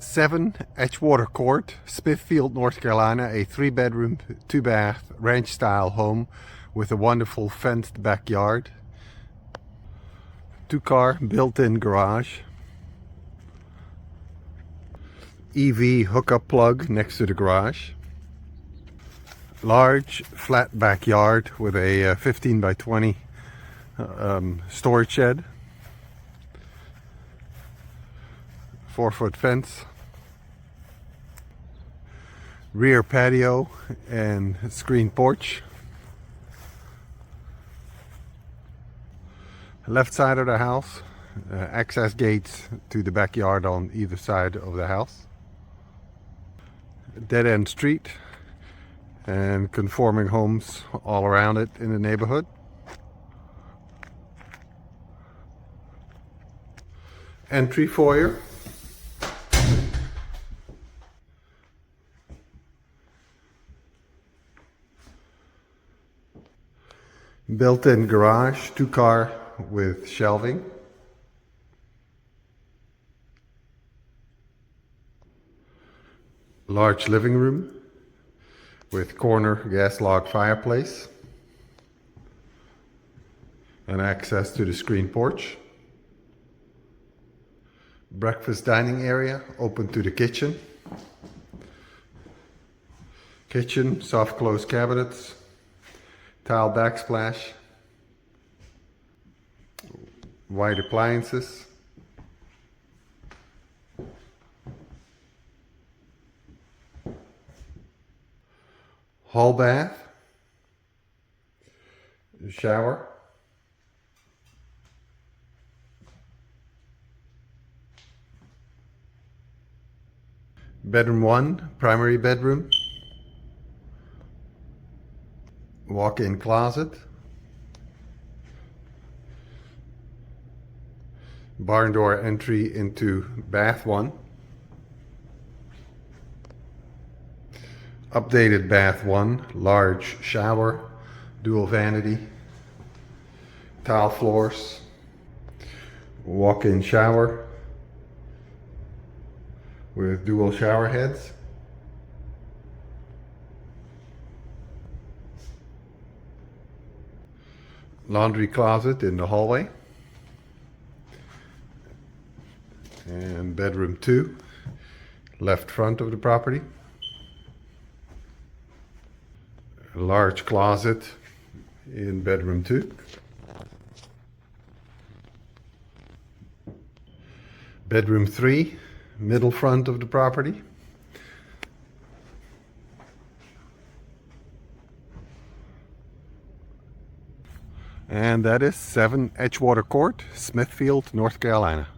7 Edgewater Court, Smithfield, North Carolina, a 3-bedroom, 2-bath, ranch-style home with a wonderful fenced backyard, 2-car built-in garage, EV hookup plug next to the garage, large flat backyard with a 15 by 20 storage shed, 4-foot fence, rear patio and screen porch. Left side of the house, access gates to the backyard on either side of the house. Dead-end street and conforming homes all around it in the neighborhood. Entry foyer. Built-in garage, 2-car with shelving. Large living room with corner gas log fireplace and access to the screen porch. Breakfast dining area open to the kitchen. Kitchen, soft close cabinets, tile backsplash, wide appliances, hall bath, shower, bedroom 1, primary bedroom, walk-in closet, barn door entry into bath 1, updated bath 1, large shower, dual vanity, tile floors, walk-in shower with dual shower heads, laundry closet in the hallway, and bedroom 2, left front of the property. A large closet in bedroom 2. Bedroom 3, middle front of the property. And that is 7 Edgewater Court, Smithfield, North Carolina.